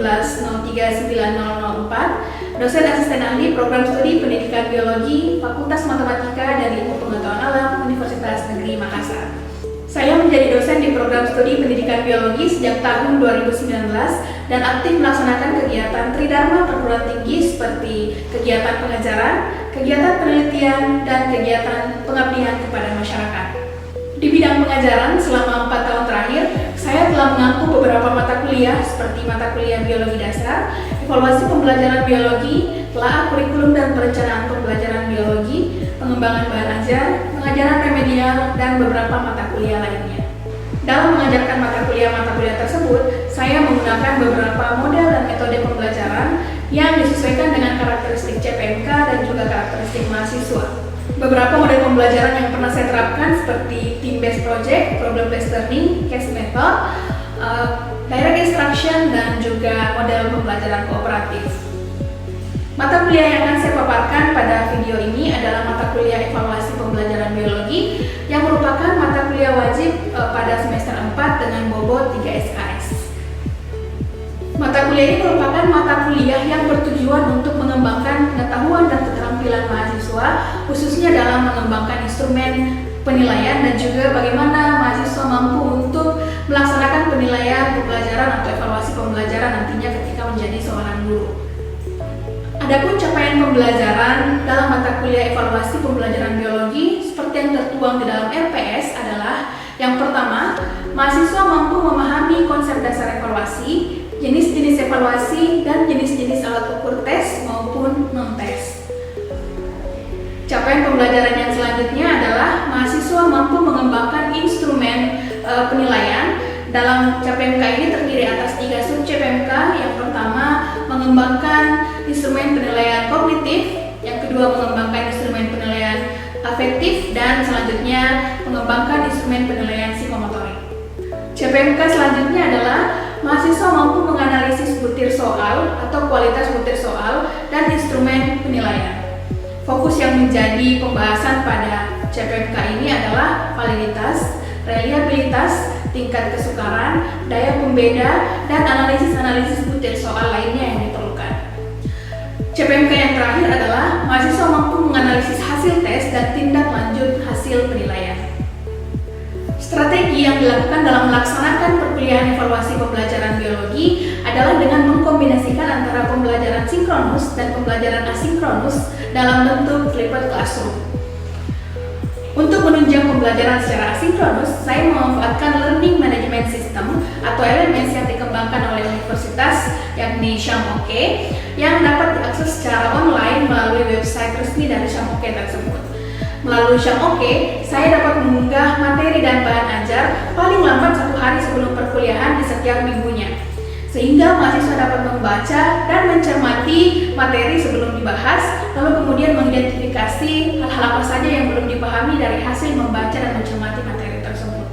2019-03-9004, dosen asisten ahli program studi pendidikan biologi Fakultas Matematika dan Ilmu Pengetahuan Alam Universitas Negeri Makassar. Saya menjadi dosen di program studi pendidikan biologi sejak tahun 2019 dan aktif melaksanakan kegiatan Tridharma perguruan tinggi seperti kegiatan pengajaran, kegiatan penelitian, dan kegiatan pengabdian kepada masyarakat. Di bidang pengajaran selama 4 tahun terakhir, saya telah mengampu beberapa mata kuliah seperti mata kuliah biologi dasar, evaluasi pembelajaran biologi, telaah kurikulum dan perencanaan pembelajaran biologi, pengembangan bahan ajar, pengajaran remedial, dan beberapa mata kuliah lainnya. Dalam mengajarkan mata kuliah tersebut, saya menggunakan beberapa model dan metode pembelajaran yang disesuaikan dengan karakteristik CPMK dan juga karakteristik mahasiswa. Beberapa model pembelajaran yang pernah saya terapkan seperti team-based project, problem-based learning, case method, direct instruction, dan juga model pembelajaran kooperatif. Mata kuliah yang akan saya paparkan pada video ini adalah mata kuliah evaluasi pembelajaran biologi yang merupakan mata kuliah wajib pada semester 4 dengan bobot 3 SKS. Mata kuliah ini merupakan mata kuliah yang bertujuan untuk mengembangkan pengetahuan dan keterampilan mahasiswa, khususnya dalam mengembangkan instrumen penilaian dan juga bagaimana mahasiswa mampu untuk melaksanakan penilaian pembelajaran atau evaluasi pembelajaran nantinya ketika menjadi seorang guru. Adapun capaian pembelajaran dalam mata kuliah evaluasi pembelajaran biologi seperti yang tertuang di dalam RPS adalah yang pertama, mahasiswa mampu memahami konsep dasar evaluasi, jenis-jenis evaluasi, dan jenis-jenis alat ukur tes maupun non-tes. Capaian pembelajaran yang selanjutnya adalah mahasiswa mampu mengembangkan instrumen penilaian. Dalam CPMK ini terdiri atas 3 sub CPMK. Yang pertama, mengembangkan instrumen penilaian kognitif, yang kedua mengembangkan instrumen penilaian afektif, dan selanjutnya mengembangkan instrumen penilaian psikomotorik. CPMK selanjutnya adalah mahasiswa mampu menganalisis butir soal atau kualitas butir soal dan instrumen penilaian. Fokus yang menjadi pembahasan pada CPMK ini adalah validitas, reliabilitas, tingkat kesukaran, daya pembeda, dan analisis-analisis butir soal lainnya yang diperlukan. CPMK yang terakhir adalah mahasiswa mampu menganalisis hasil tes dan tindak lanjut hasil penilaian. Strategi yang dilakukan dalam melaksanakan perkuliahan evaluasi pembelajaran biologi adalah dengan mengkombinasikan antara pembelajaran sinkronus dan pembelajaran asinkronus dalam bentuk flipped classroom. Untuk menunjang pembelajaran secara asinkronus, saya memanfaatkan Learning Management System atau LMS yang dikembangkan oleh universitas, yakni Syamoke, yang dapat diakses secara online melalui website resmi dari Syamoke tersebut. Melalui Syamoke, saya dapat mengunggah materi dan bahan ajar paling lambat 1 hari sebelum perkuliahan di setiap minggunya, sehingga mahasiswa dapat membaca dan mencermati materi sebelum dibahas, lalu kemudian mengidentifikasi hal-hal apa saja yang belum dipahami dari hasil membaca dan mencermati materi tersebut.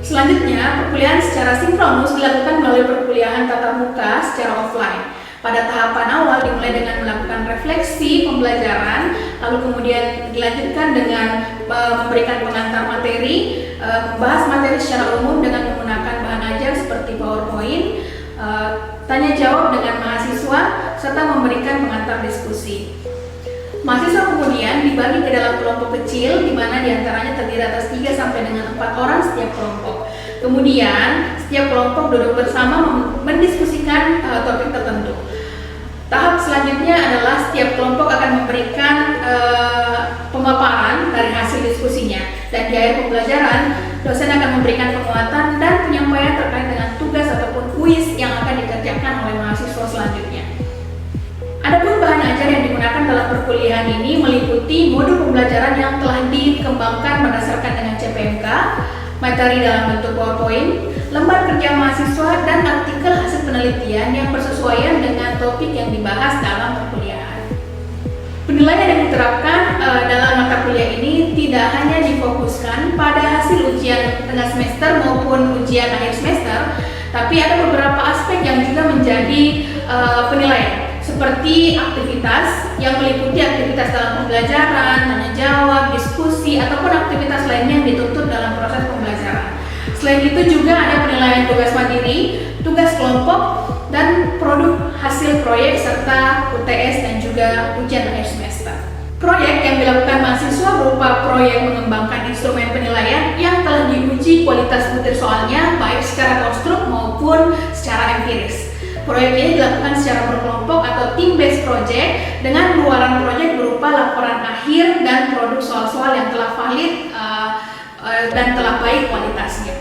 Selanjutnya, perkuliahan secara sinkronus dilakukan melalui perkuliahan tatap muka secara offline. Pada tahapan awal dimulai dengan melakukan refleksi pembelajaran, lalu kemudian dilanjutkan dengan memberikan pengantar materi, membahas materi secara umum dengan menggunakan bahan ajar seperti PowerPoint, tanya jawab dengan mahasiswa, serta memberikan pengantar diskusi. Mahasiswa kemudian dibagi ke dalam kelompok kecil, di mana diantaranya terdiri atas 3 sampai dengan 4 orang setiap kelompok. Kemudian setiap kelompok duduk bersama mendiskusikan topik tertentu. Tahap selanjutnya adalah setiap kelompok akan memberikan pemaparan dari hasil diskusinya, dan di akhir pembelajaran dosen akan memberikan penguatan dan penyampaian terkait dengan tugas ataupun kuis yang akan dikerjakan oleh mahasiswa selanjutnya. Adapun bahan ajar yang digunakan dalam perkuliahan ini meliputi modul pembelajaran yang telah dikembangkan berdasarkan dengan CPMK, materi dalam bentuk PowerPoint, lembar kerja mahasiswa, dan artikel hasil penelitian yang bersesuaian dengan topik yang dibahas dalam perkuliahan. Penilaian yang diterapkan dalam mata kuliah ini tidak hanya difokuskan pada hasil ujian tengah semester maupun ujian akhir semester, tapi ada beberapa aspek yang juga menjadi penilaian, seperti aktivitas yang meliputi aktivitas dalam pembelajaran, tanya jawab, diskusi, ataupun aktivitas lainnya yang dituntut dalam proses pembelajaran. Selain itu juga ada penilaian tugas mandiri, tugas kelompok, dan produk evaluasi proyek serta UTS dan juga ujian akhir semester. Proyek yang dilakukan mahasiswa berupa proyek mengembangkan instrumen penilaian yang telah diuji kualitas butir soalnya baik secara konstruk maupun secara empiris. Proyek ini dilakukan secara berkelompok atau team-based project dengan luaran proyek berupa laporan akhir dan produk soal-soal yang telah valid dan telah baik kualitasnya.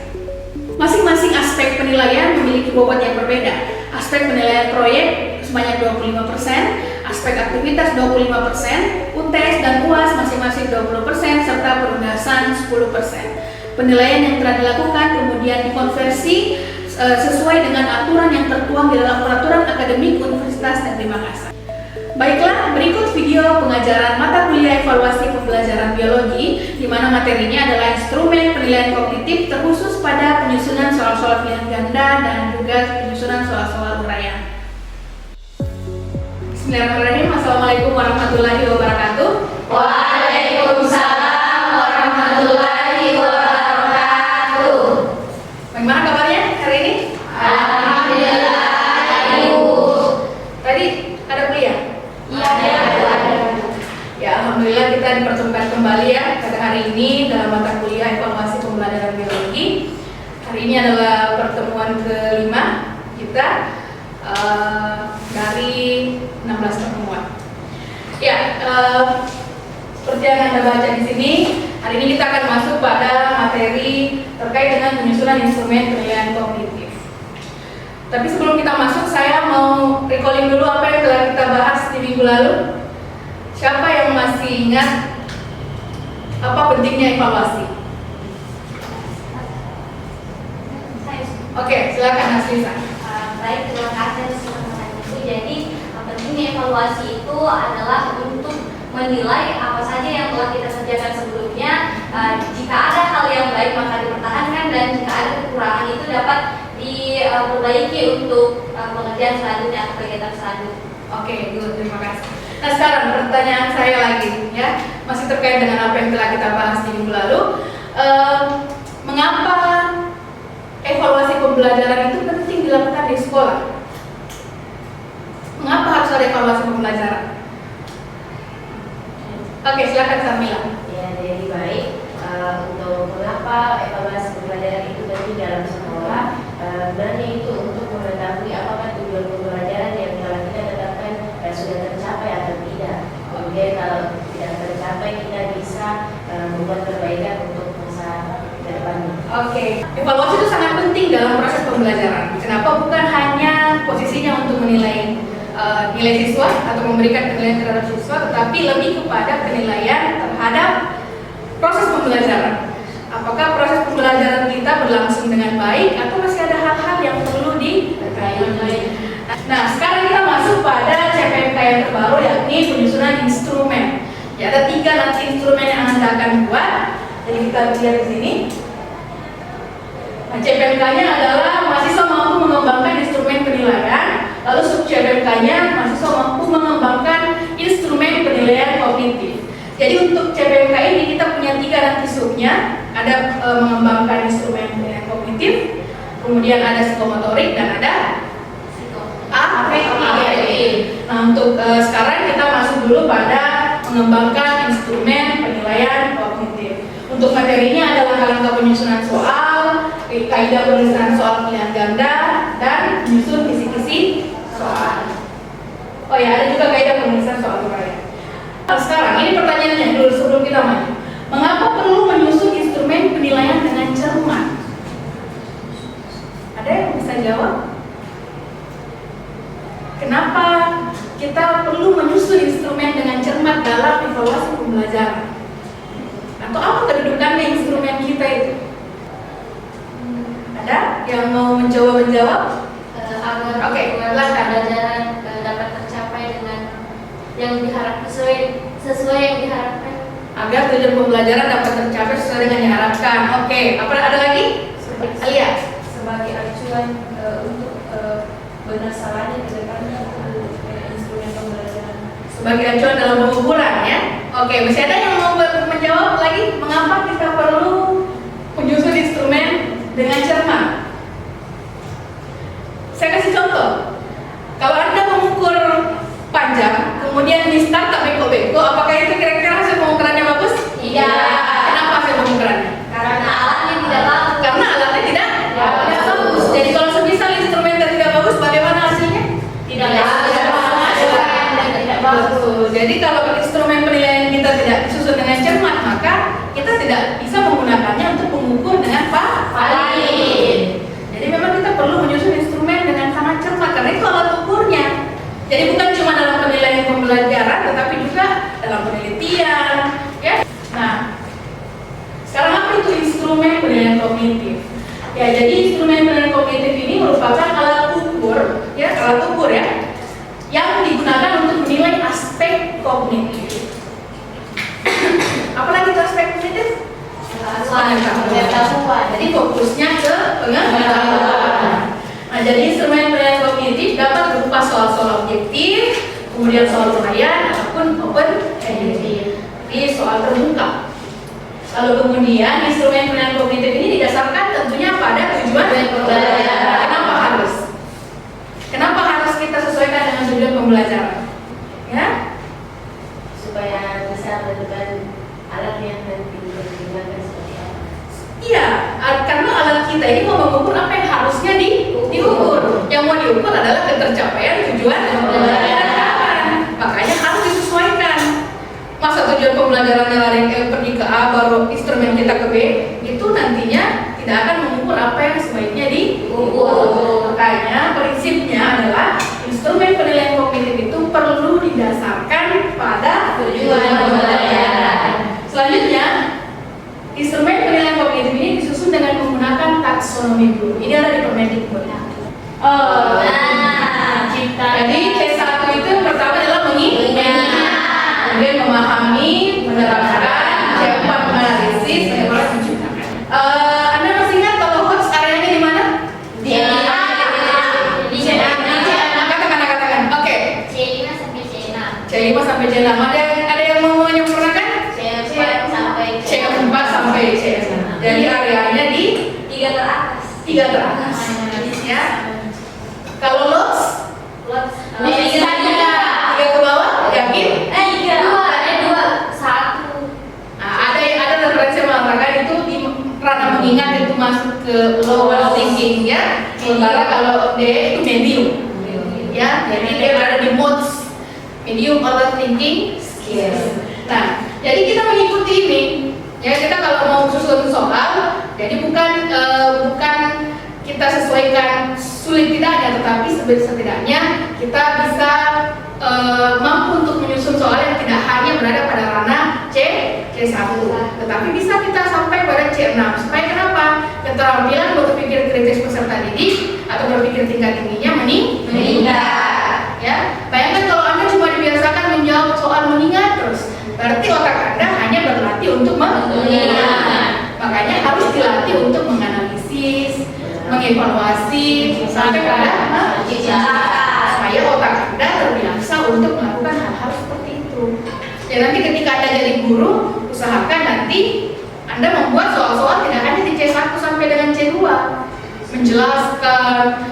Masing-masing aspek penilaian memiliki bobot yang berbeda. Aspek penilaian proyek sebanyak 25%, aspek aktivitas 25%, UTS dan UAS masing-masing 20%, serta penugasan 10%. Penilaian yang telah dilakukan kemudian dikonversi sesuai dengan aturan yang tertuang di dalam Peraturan Akademik Universitas Negeri Makassar. Baiklah, berikut video pengajaran mata kuliah evaluasi pembelajaran biologi, di mana materinya adalah instrumen penilaian kognitif terkhusus pada penyusunan soal-soal pilihan ganda dan juga penyusunan soal-soal uraian. Bismillahirrahmanirrahim. Assalamualaikum warahmatullahi wabarakatuh. Waalaikumsalam warahmatullahi wabarakatuh. Bagaimana kabarnya hari ini? Alhamdulillah, Ibu. Tadi ada kuliah? Iya, ada. Ya, alhamdulillah kita dipertemukan kembali ya pada hari ini dalam mata kuliah evaluasi pembelajaran biologi. Hari ini adalah pertemuan kelima kita dari 16 pertemuan. Ya, seperti yang Anda baca di sini, hari ini kita akan masuk pada materi terkait dengan penyusunan instrumen penilaian kognitif. Tapi sebelum kita masuk, saya mau recalling dulu apa yang telah kita bahas di minggu lalu. Siapa yang masih ingat apa pentingnya evaluasi? Oke, silakan Aslisa. Baik, terima kasih atas pertanyaan itu. Jadi, pentingnya evaluasi itu adalah untuk menilai apa saja yang telah kita kerjakan sebelumnya. Jika ada hal yang baik maka dipertahankan, dan jika ada kekurangan itu dapat diperbaiki untuk pengerjaan selanjutnya atau kegiatan selanjutnya. Oke, good, terima kasih. Nah, sekarang pertanyaan saya lagi, ya, masih terkait dengan apa yang telah kita bahas di minggu lalu. Mengapa evaluasi pembelajaran itu penting dilakukan di sekolah? Mengapa harus ada evaluasi pembelajaran? Oke, silakan Samila. Ya, jadi baik. Untuk mengapa evaluasi pembelajaran itu penting dalam sekolah, sebenarnya itu untuk mengetahui apakah tujuan pembelajaran yang telah kita tetapkan sudah tercapai atau tidak. Kemudian kalau tidak tercapai, kita bisa membuat perbaikan untuk masa depannya. Oke, evaluasi itu sangat penting dalam proses pembelajaran. Kenapa? Bukan hanya posisinya untuk menilai nilai siswa atau memberikan penilaian terhadap siswa, tetapi lebih kepada penilaian terhadap proses pembelajaran. Apakah proses pembelajaran kita berlangsung dengan baik atau masih ada hal-hal yang perlu diperbaiki. Nah, sekarang kita masuk pada CPMK yang terbaru, yakni penyusunan instrumen. Ya, ada 3 nanti instrumen yang Anda akan buat. Jadi kita lihat di sini. Nah, CPMK-nya adalah mahasiswa mampu mengembangkan instrumen penilaian. Lalu sub CPMK-nya mahasiswa mampu mengembangkan instrumen penilaian kognitif. Jadi untuk CPMK ini kita punya 3 nanti subnya. Ada mengembangkan instrumen penilaian kognitif, kemudian ada psikomotorik, dan ada API. Nah, untuk sekarang kita masuk dulu pada mengembangkan instrumen penilaian kognitif. Untuk materinya adalah langkah penyusunan soal, kaidah penulisan soal pilihan ganda, dan menyusun kisi-kisi soal. Oh ya, ada juga kaidah penulisan soal uraian. Nah, sekarang ini pertanyaannya dulu sebelum kita maju. Mengapa perlu menyusun instrumen penilaian dengan cermat? Ada yang bisa jawab? Kenapa kita perlu menyusun instrumen dengan cermat dalam evaluasi pembelajaran? Atau apa kedudukannya instrumen kita itu? Ada yang mau menjawab? Agar Oke, pembelajaran dapat tercapai dengan yang diharapkan, sesuai yang diharapkan. Agar tujuan pembelajaran dapat tercapai sesuai dengan diharapkan. Oke, apa ada lagi? Alia? Sebagai acuan untuk benar salahnya ke depannya instrumen pembelajaran. Sebagai acuan dalam pengukuran, ya. Oke, masih ada yang mau menjawab lagi? Mengapa kita perlu menyusun instrumen dengan cermat? Saya kasih contoh. Kalau Anda mengukur Jadi kalau instrumen penilaian kita tidak disusun dengan cermat, maka kita tidak bisa menggunakannya untuk mengukur dengan valid. Jadi memang kita perlu menyusun instrumen dengan sangat cermat karena itu alat ukurnya. Jadi bukan cuma dalam penilaian pembelajaran, tetapi juga dalam penelitian, ya. Nah, sekarang apa itu instrumen penilaian kognitif? Ya, jadi instrumen penilaian kognitif ini merupakan alat ukur, ya, yang digunakan untuk menilai aspek kognitif. Apalagi itu aspek kognitif? Pengetahuan. Jadi fokusnya ke pengetahuan. Nah, jadi instrumen penilaian kognitif dapat berupa soal-soal objektif, kemudian soal uraian ataupun open-ended. Jadi soal terbuka. Lalu kemudian instrumen penilaian kognitif ini didasarkan tentunya pada tujuan pembelajaran. Kenapa harus kita sesuaikan dengan tujuan pembelajaran? Ya, Supaya bisa menentukan alat yang nanti digunakan seperti apa. iya, karena alat kita ini mau mengukur apa yang harusnya diukur. Yang mau diukur adalah ketercapaian tujuan pembelajaran. Makanya harus disesuaikan. Masa tujuan pembelajarannya lari pergi ke A baru instrumen kita ke B, itu nantinya tidak akan mengukur apa yang sebaiknya diukur. Makanya prinsipnya adalah instrumen penilaian kognitif itu perlu didasarkan pada tujuan pembelajaran. Selanjutnya, instrumen penilaian kognitif ini disusun dengan menggunakan taksonomi guru. Ini ada di Permendikbud. Jadi C1 itu yang pertama adalah mengingat, kemudian memahami, menerapkan, C4 menganalisis, C5 menciptakan. Anda masih ingat kalau HOTS areanya di mana? Katakan. Oke. C5 sampai C6. C5 sampai C6. Ada yang mau menyempurnakan? C4 sampai C4 sampai C6. Jadi areanya di 3 teratas. 3 teratas. Ya. Kalau LOTS? Tiga. 3 ke bawah? Yakin? 2. 1. Nah, ada referensi mengatakan itu di ranah mengingat itu masuk ke lower thinking, ya. Sementara kalau D itu medium. Ya, jadi dia berada di modes medium overthinking skills. Nah, jadi kita mengikuti ini. Ya, kita kalau mau susun soal, jadi bukan kita sesuaikan sulit tidaknya, tetapi setidaknya kita bisa mampu untuk menyusun soal yang tidak hanya berada pada ranah C1, tetapi bisa kita sampai pada C6. Supaya kenapa? Keterampilan berpikir kritis peserta didik atau berpikir tingkat tingginya meningkat. Ya, bayangkan kalau Anda cuma dibiasakan menjawab soal mengingat terus, berarti otak Anda hanya berlatih untuk mengingat. Makanya harus dilatih untuk menganalisis, mengevaluasi sampai pada supaya otak Anda terbiasa untuk melakukan hal-hal seperti itu. Ya, nanti ketika Anda jadi guru, usahakan nanti Anda membuat soal-soal tidak hanya di C1 sampai dengan C2, menjelaskan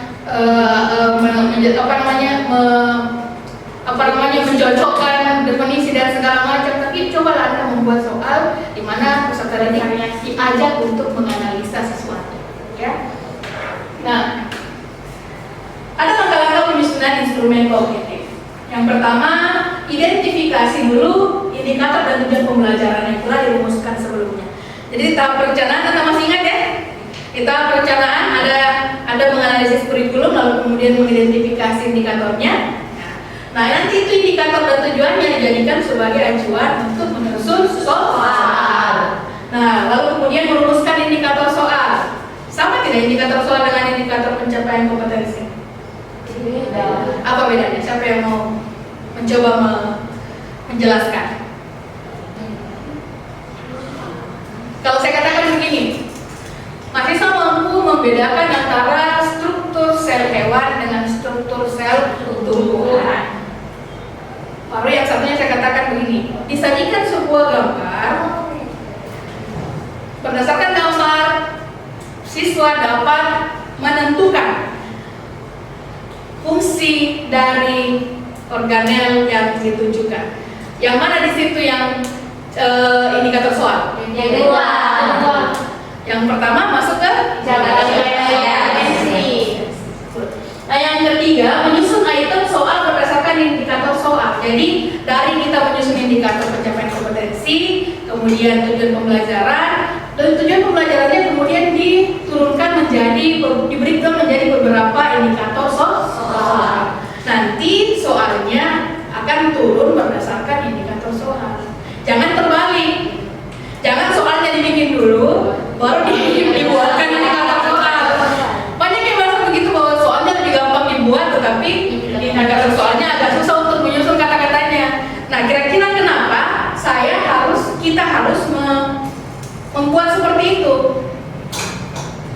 mencocokkan definisi dan segala macam. Tapi cobalah Anda membuat soal di mana peserta didik diajak untuk menganalisa sesuatu, ya. Nah, ada langkah-langkah penyusunan instrumen kognitif. Yang pertama, identifikasi dulu indikator dan tujuan pembelajaran yang telah dirumuskan sebelumnya. Jadi tahap perencanaan Anda masih ingat, ya? Di tahap perencanaan ada menganalisis kurikulum, lalu kemudian mengidentifikasi indikatornya. Nah, nanti itu indikator dan tujuannya dijadikan sebagai acuan untuk menyusun soal. Nah, lalu kemudian merumuskan indikator soal. Sama tidak indikator soal dengan indikator pencapaian kompetensi? Apa bedanya? Siapa yang mau mencoba menjelaskan? Kalau saya katakan begini, mahasiswa mampu membedakan antara struktur sel hewan dengan struktur sel tumbuhan. Lalu yang satunya saya katakan begini, disajikan sebuah gambar. Berdasarkan gambar, siswa dapat menentukan fungsi dari organel yang ditujukan. Yang mana di situ yang indikator soal? Yang kedua. Yang pertama masuk ke dimensi. Nah, yang ketiga menyusun item soal berdasarkan indikator soal. Jadi dari kita kemudian tujuan pembelajaran, dan tujuan pembelajarannya kemudian diturunkan diberi menjadi beberapa indikator soal. Nanti soalnya akan turun berdasarkan indikator soal. Jangan terbalik. Jangan soalnya dibikin dulu, baru dibuatkan indikator soal. Banyak yang merasa begitu bahwa soalnya lebih gampang dibuat, tetapi indikator soalnya agak susah untuk menyusun kata-katanya. Nah, kira-kira kenapa kita harus membuat seperti itu?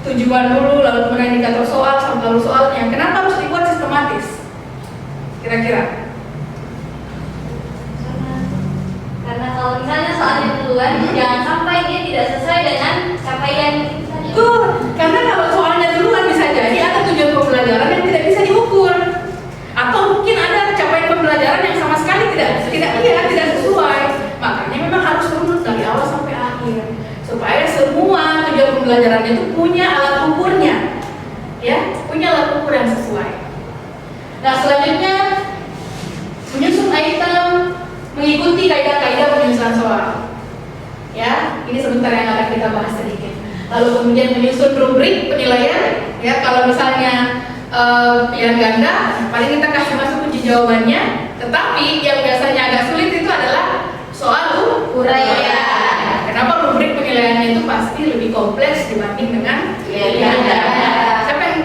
Tujuan dulu, lalu kemudian indikator soal, lalu soalnya. Kenapa harus dibuat sistematis? Kira-kira? Karena kalau misalnya soalnya duluan, jangan sampai dia tidak sesuai dengan capaian itu tadi. Karena kalau soalnya duluan bisa jadi ada tujuan pembelajaran yang tidak bisa diukur, atau mungkin ada capaian pembelajaran yang sama sekali tidak sesuai. Makanya memang harus runut dari awal sampai akhir, supaya semua tujuan pembelajaran itu punya alat ukurnya, ya, punya alat ukur yang sesuai. Nah, selanjutnya menyusun item mengikuti kaidah-kaidah penyusunan soal. Ya, ini sebentar yang akan kita bahas sedikit. Lalu kemudian menyusun rubrik penilaian. Ya, kalau misalnya pilihan ganda, paling kita kasih masuk kunci jawabannya. Tetapi yang biasanya agak sulit itu adalah soal uraian. Kenapa rubrik penilaiannya itu pasti lebih kompleks dibanding dengan pilihan ganda? Siapa yang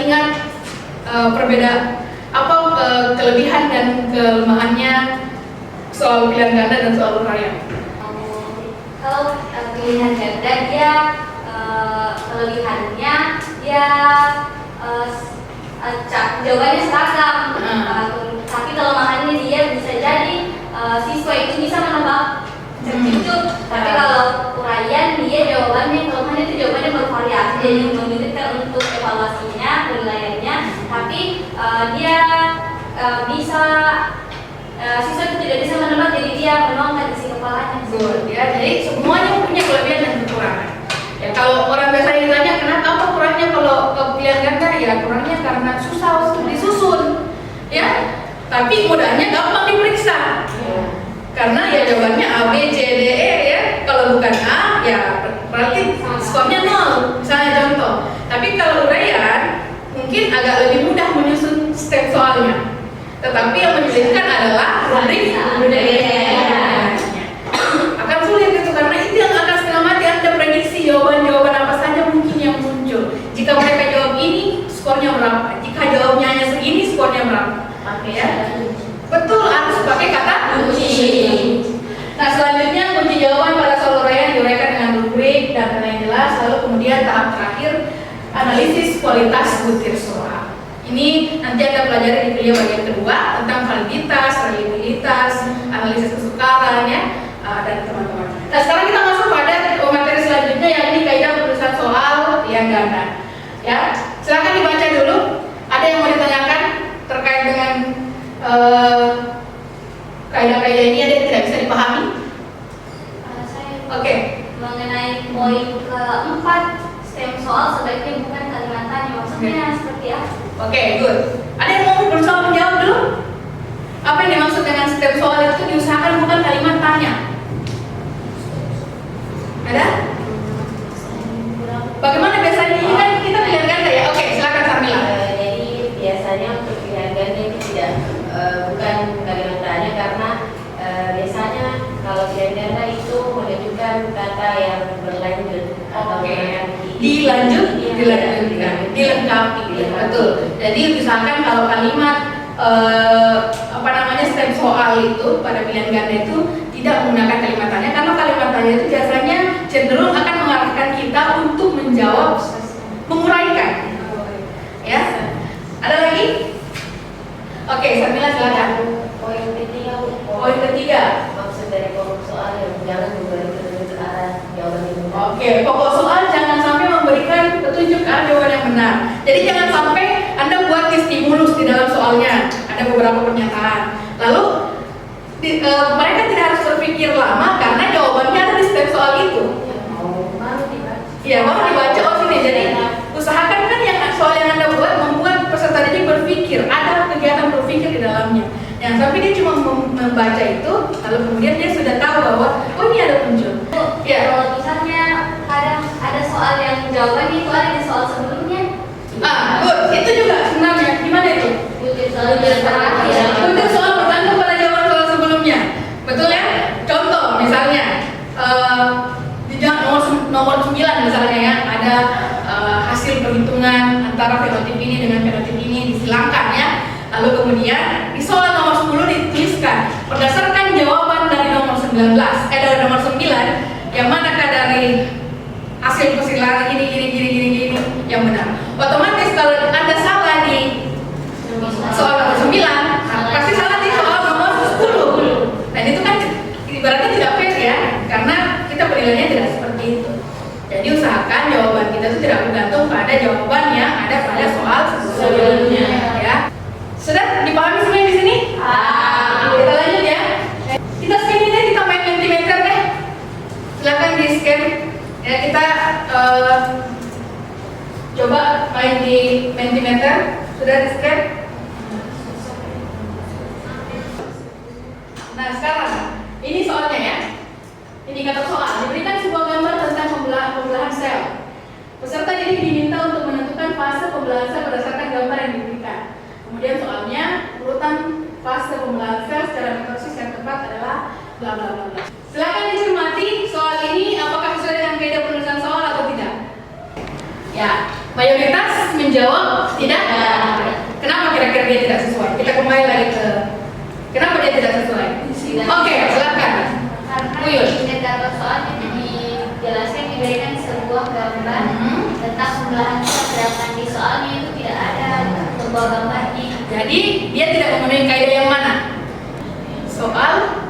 ingat kelebihan dan kelemahannya soal pilihan ganda dan soal uraian? Kalau pilihan ganda dia kelebihannya dia jawabannya seragam, tapi kelemahannya dia bisa jadi siswa itu bisa menebak tertutup. Tapi kalau uraian dia jawabannya kelemahannya itu jawabannya bervariasi, jadi menyulitkan untuk evaluasinya, penilaiannya. Tapi dia bisa siswa itu tidak bisa menebak, jadi dia menuangkan isi kepalanya. Betul, ya. Jadi semuanya punya kelebihan dan kekurangan. Ya, kalau orang biasanya ditanya kenapa apa kurangnya kalau pilihan ganda, ya kurangnya karena susah untuk disusun, ya. Tapi mudahnya gampang diperiksa. Karena ya jawabannya A, B, C, D, E, ya. Kalau bukan A, ya berarti skornya 0. Misalnya contoh. Tapi kalau uraian mungkin agak lebih mudah menyusun step soalnya. Tetapi yang menyulitkan adalah rubrik akan sulit itu, karena itu yang akan setengah mati Anda prediksi jawaban-jawaban apa saja mungkin yang muncul. Jika mereka jawab ini, skornya berapa? Jika jawabnya hanya segini, skornya berapa? Oke, ya. Betul, harus pakai kata kunci. Nah, selanjutnya kunci jawaban pada soal uraian diuraikan dengan rubrik dan yang jelas. Lalu kemudian tahap terakhir, analisis kualitas butir soal. Ini nanti Anda pelajari di kuliah bagian kedua tentang validitas, reliabilitas, analisis kesukaran, ya, dan teman-teman. Nah, sekarang kita masuk pada materi selanjutnya, yakni kaidah penulisan soal yang ganda. Ya, silakan dibaca dulu. Ada yang mau ditanyakan terkait dengan kaidah-kaidah ini? Ada yang tidak bisa dipahami? Oke. Mengenai poin keempat, stem soal sebaiknya bukan kalimat tanya, maksudnya seperti apa? Oke, good. Ada yang mau berusaha menjawab dulu? Apa yang dimaksud dengan stem soal itu diusahakan bukan kalimat tanya? Ada? Bagaimana biasanya? Ini kan kita pilihan ganda, ya? Oke, silakan Sarmila. Jadi biasanya untuk pilihan ganda itu tidak bukan kalimat tanya, karena biasanya kalau pilihan ganda itu menunjukkan kata yang berlanjut atau dilengkapi, betul. Jadi misalkan kalau kalimat stem soal itu pada pilihan ganda itu tidak menggunakan kalimat tanya, karena kalimat tanya itu biasanya cenderung akan mengarahkan kita untuk menjawab, menguraikan. Ya, ada lagi? Oke, Sarmila silakan. Poin ketiga. Maksud dari pokok soal yang jangan memberi petunjuk ke arah jawaban yang benar. Oke, pokok soal jangan sampai memberikan petunjuk ke arah jawaban yang benar. Jadi jangan sampai Anda buat stimulus di dalam soalnya. Ada beberapa pernyataan. Lalu mereka tidak harus berpikir lama karena jawabannya ada di step soal itu. Ya, baru dibaca sini. Jadi usahakan kan yang soal yang Anda buat membuat peserta didik berpikir, ada kegiatan berpikir di dalamnya. Yang sampai dia cuma membaca itu, lalu kemudian dia sudah tahu bahwa oh ini ada muncul. Ya. Kalau misalnya kadang ada soal yang jawabannya itu ada di soal sebelumnya. Good. Itu juga sebenarnya gimana itu? Kutip soal terakhir. Kutip soal bergantung pada jawaban soal sebelumnya. Betul ya? Contoh misalnya di nomor 9 misalnya ya, ada hasil perhitungan antara fenotip ini dengan fenotip ini disilangkan ya. Lalu kemudian di soal nomor 10 dituliskan berdasarkan jawaban dari nomor 19, dari nomor 9, yang manakah dari hasil persilangan ini yang benar. Otomatis kalau Anda salah di soal nomor 9, pasti salah di soal nomor 10. Dan itu kan ibaratnya tidak fair ya, karena kita penilaiannya tidak seperti itu. Jadi usahakan jawaban kita itu tidak bergantung pada jawaban yang ada pada soal sebelumnya ya. Sudah dipahami semua di sini? Kita lanjut ya. Kita scan ini, kita main Mentimeter deh. Silakan di scan. Ya kita coba main di Mentimeter. Sudah di scan? Nah sekarang ini soalnya ya. Indikator soal diberikan sebuah gambar tentang pembelahan sel. Peserta jadi diminta untuk menentukan fase pembelahan sel berdasarkan gambar yang diberikan. Kemudian soalnya urutan fase pembelahan sel secara mitosis yang tepat adalah bla bla bla bla. Silakan dicermati soal ini apakah sesuai dengan kaidah penulisan soal atau tidak. Ya, mayoritas menjawab tidak. Kenapa kira-kira dia tidak sesuai? Kita kembali lagi ke kenapa dia tidak sesuai. Oke, silakan. Karena indikator soal itu dijelaskan diberikan sebuah gambar tentang pembelahan sel, sedangkan di soalnya itu tidak ada sebuah gambarnya. Jadi dia tidak memenuhi kaidah yang mana? Soal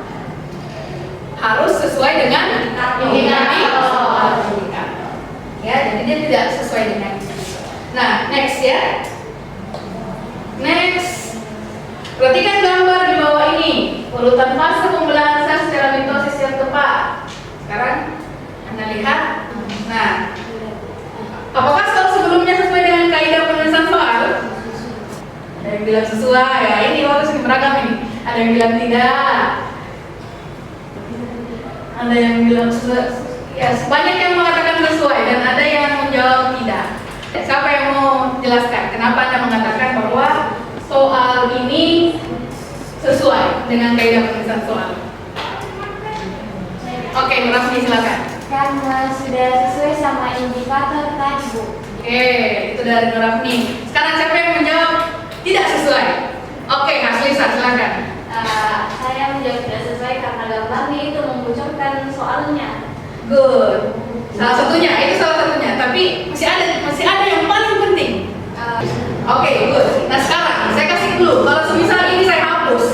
harus sesuai dengan indikator soal. Ya, jadi dia tidak sesuai dengan. Nah, next ya. Next. Perhatikan gambar di bawah ini. Urutan fase pembelahan sel secara mitosis yang tepat. Sekarang Anda lihat. Nah, apakah soal sebelumnya sesuai dengan kaidah penulisan soal? Ada yang bilang sesuai, ya ini bagus ini beragam ini. Ada yang bilang tidak. Ada yang bilang sesuai. Ya, banyak yang mengatakan sesuai dan ada yang menjawab tidak. Siapa yang mau jelaskan kenapa Anda mengatakan bahwa soal ini sesuai dengan kaidah penulisan soal? Oke, Rafni silakan. Karena sudah sesuai sama indikator tadi, Bu. Oke, itu dari Rafni. Sekarang siapa yang menjawab tidak sesuai? Oke, Haslisa silakan. Saya menjawab tidak sesuai karena gambarnya itu membocorkan soalnya. Good. Salah satunya, itu salah satunya. Tapi masih ada yang paling penting. Oke, good. Nah sekarang saya kasih dulu. Kalau semisal ini saya hapus,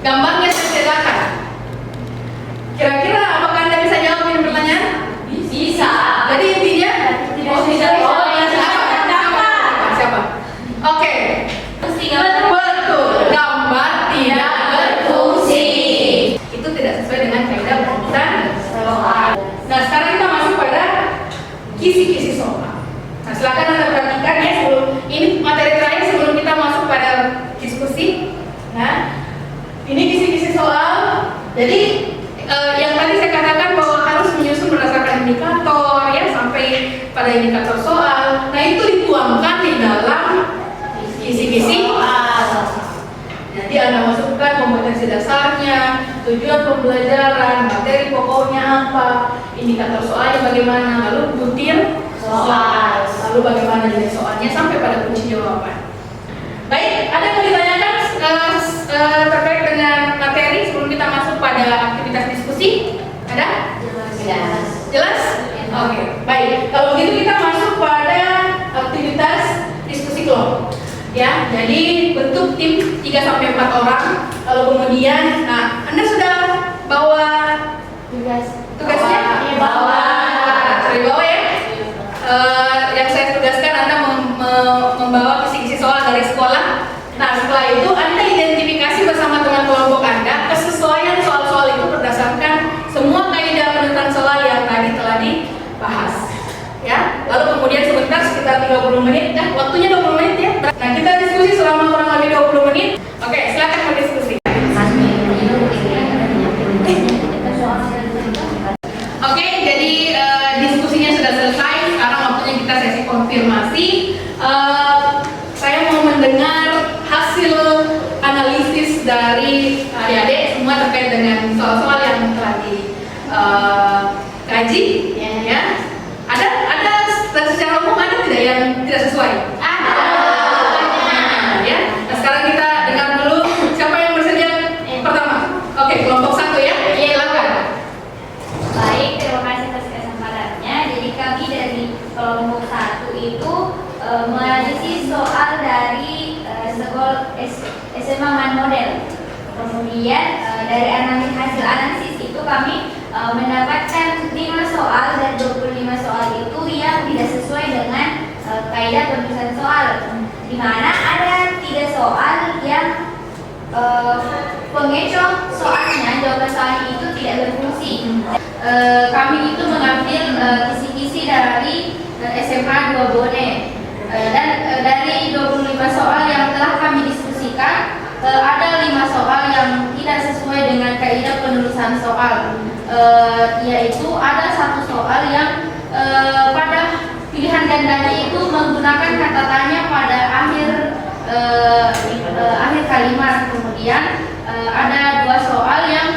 gambarnya saya cedakan. Kira-kira apakah Anda bisa jawab ini pertanyaan? Bisa. Jadi intinya siapa? Oke. Betul. Gambar tidak berfungsi. Itu tidak sesuai dengan kaidah penulisan soal. Nah sekarang kita masuk pada kisi-kisi soal. Nah silakan Anda perhatikan ya sebelum ini materi terakhir sebelum kita masuk pada diskusi. Nah ini kisi-kisi soal. Jadi yang tadi saya katakan bahwa harus menyusun berdasarkan indikator ya sampai pada indikator soal. Nah itu dituangkan di dalam kisi-kisi soal. Jadi Anda masukkan kompetensi dasarnya, tujuan pembelajaran, materi pokoknya apa, indikator soalnya bagaimana, lalu butir soal, lalu bagaimana jenis soalnya sampai pada kunci jawaban. Baik, ada yang mau ditanyakan terkait dengan materi sebelum kita masuk pada aktivitas diskusi? Ada? Jelas. Jelas? Oke, baik. Kalau begitu kita masuk pada aktivitas diskusi kelompok. Ya, jadi bentuk tim 3-4 orang. Lalu kemudian, nah, Anda sudah bawa tugasnya? Bawa. Sudah bawa ya? Yang saya tugaskan Anda membawa kisi-kisi soal dari sekolah. Nah, setelah itu Anda identifikasi bersama teman kelompok Anda kesesuaian soal-soal itu berdasarkan semua kaidah penulisan soal yang tadi telah dibahas. Ya, lalu kemudian sebentar sekitar 30 menit, waktunya 20 menit ya. Nah, kita diskusi selama kurang lebih 20 menit. Oke, silakan berdiskusi. SMA Man Model. Kemudian dari hasil analisis itu kami mendapatkan 5 soal dan 25 soal itu yang tidak sesuai dengan kaidah penulisan soal, di mana ada 3 soal yang pengecoh soalnya, jawaban soalnya itu tidak berfungsi. Kami itu mengambil kisi-kisi dari SMA 2 Bone, dan dari 25 soal yang telah kami diskusikan, ada 5 soal yang tidak sesuai dengan kaidah penulisan soal, yaitu ada 1 soal yang pada pilihan gandanya itu menggunakan kata tanya pada akhir kalimat. Kemudian ada 2 soal yang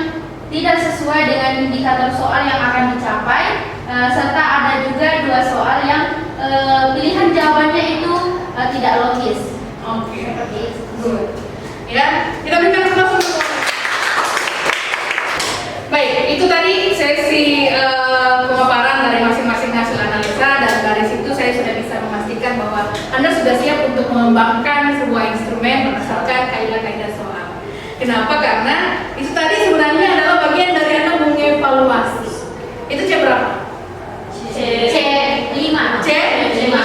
tidak sesuai dengan indikator soal yang akan dicapai, serta ada juga 2 soal yang pilihan jawabannya itu tidak logis. Oke. Seperti itu. Good. Ya, kita berikan langsung. Baik, itu tadi sesi pemaparan dari masing-masing hasil analisa, dan dari situ saya sudah bisa memastikan bahwa Anda sudah siap untuk mengembangkan sebuah instrumen berdasarkan kaidah-kaidah soal. Kenapa? Karena itu tadi sebenarnya adalah bagian dari Anda mengevaluasi. Itu C berapa? C5. C5.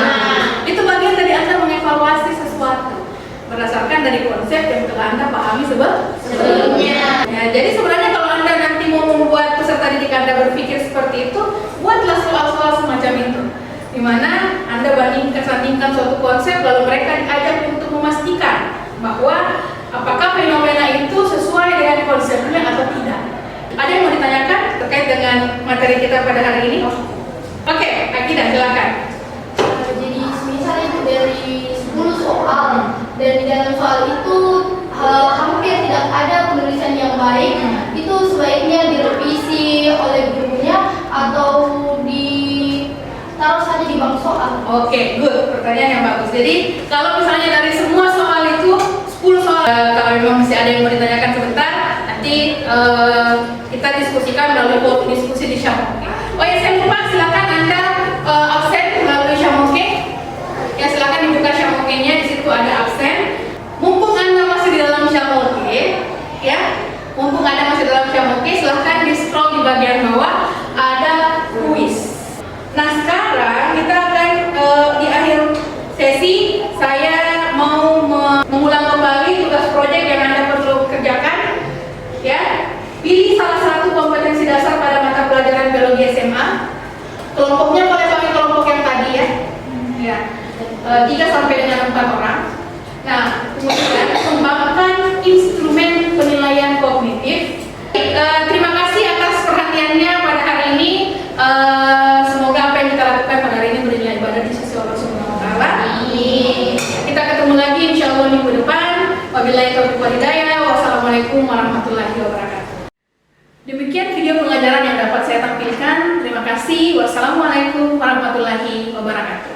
Itu bagian dari Anda mengevaluasi sesuatu berdasarkan dari konsep yang telah Anda pahami sebelumnya. Ya, jadi sebenarnya kalau Anda nanti mau membuat peserta didik Anda berpikir seperti itu, buatlah soal-soal semacam itu, di mana Anda sandingkan suatu konsep, lalu mereka diajak untuk memastikan bahwa apakah fenomena itu sesuai dengan konsepnya atau tidak. Ada yang mau ditanyakan terkait dengan materi kita pada hari ini? Oke, Akidah, silakan. Jadi misalnya itu dari 10 soal, dan di dalam soal itu hampir tidak ada penulisan yang baik, itu sebaiknya direvisi oleh gurunya atau ditaruh saja di bank soal. Oke, good. Pertanyaan yang bagus. Jadi kalau misalnya dari semua soal itu 10 soal, kalau memang masih ada yang mau ditanyakan sebentar, nanti kita diskusikan melalui forum diskusi di Syamoke. Oh ya, saya lupa, silakan Anda absen melalui Syamoke. Ya, silakan dibuka Syamoke-nya, di situ ada absen. Mumpung Anda masih di dalam Syamoke, ya, mumpung Anda masih dalam Syamoke, silahkan di scroll di bagian bawah ada kuis. Nah, sekarang kita akan di akhir sesi saya mau mengulang kembali tugas proyek yang Anda perlu kerjakan. Ya, pilih salah satu kompetensi dasar pada mata pelajaran biologi SMA. Kelompoknya boleh pakai kelompok yang tadi ya. Ya. 3 sampai dengan 4 orang. Nah, kemudian kembangkan instrumen penilaian kognitif. Terima kasih atas perhatiannya pada hari ini. Semoga apa yang kita lakukan pada hari ini bernilai ibadah di sisi Allah Subhanahu wa taala. Kita ketemu lagi insyaallah minggu depan. Wabillahi taufiq wal hidayah. Wassalamualaikum warahmatullahi wabarakatuh. Demikian video pengajaran yang dapat saya tampilkan. Terima kasih. Wassalamualaikum warahmatullahi wabarakatuh.